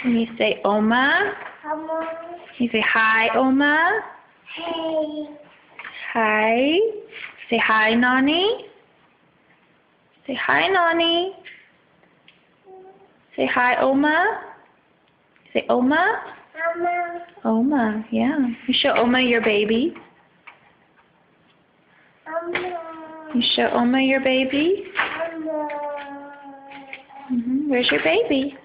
Can you say Oma? Oma. Can you say hi, Oma? Hey. Hi. Say hi, Nani. Say hi, Nani. Say hi, Oma. Say Oma. Oma. Oma, yeah. You show Oma your baby. Oma. You show Oma your baby. Oma. Where's your baby?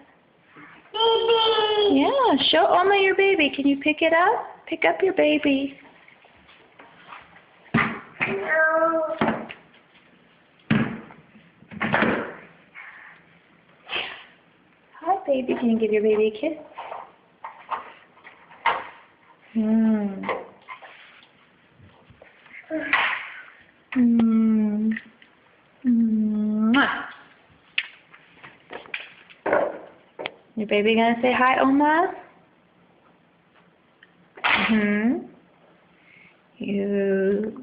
Baby. Yeah, show Oma your baby. Can you pick it up? Pick up your baby. No. Hi, baby. Can you give your baby a kiss? Mwah. Your baby gonna say hi, Oma? Here's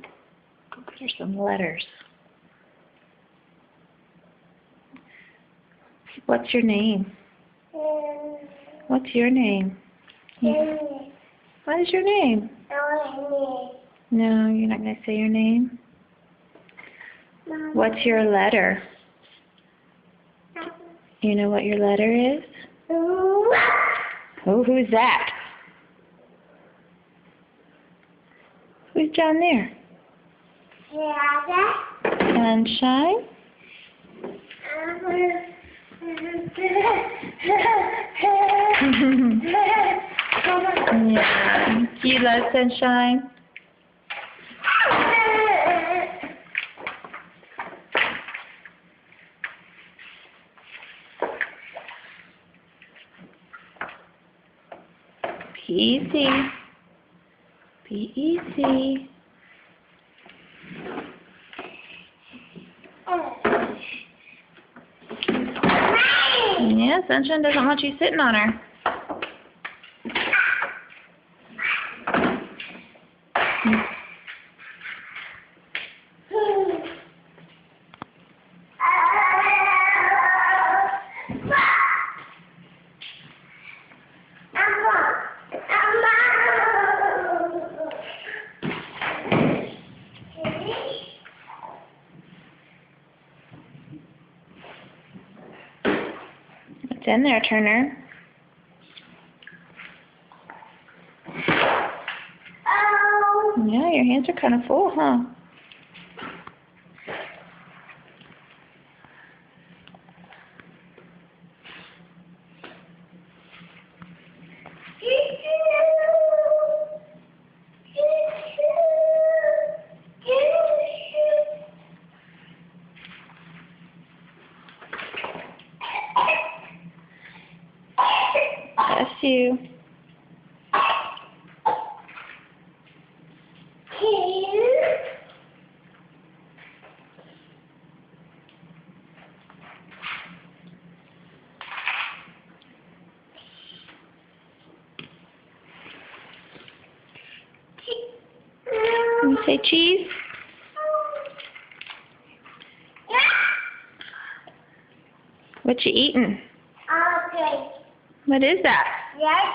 some letters. What's your name? What's your name? What is your name? No, you're not gonna say your name. What's your letter? You know what your letter is? Oh, who's that? Who's down there? Sunshine? Yeah. Do you love Sunshine? Be easy. Be easy. Yeah, Sunshine doesn't want you sitting on her. What's in there, Turner? Yeah, your hands are kind of full, huh? Bless you. Can you say cheese? What you eating? Okay. What is that? Yes,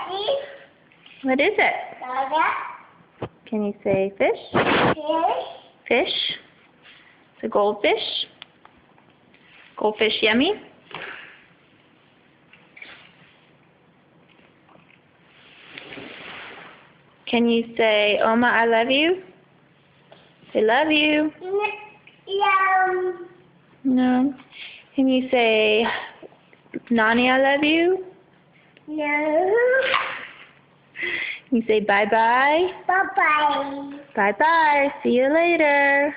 What is it? Dada. Can you say fish? Fish. Fish? It's a goldfish? Goldfish yummy? Can you say, Oma, I love you? Say, love you. Yum. No. Can you say, Nani, I love you? No. Can you say, bye-bye? Bye-bye. Bye-bye. See you later.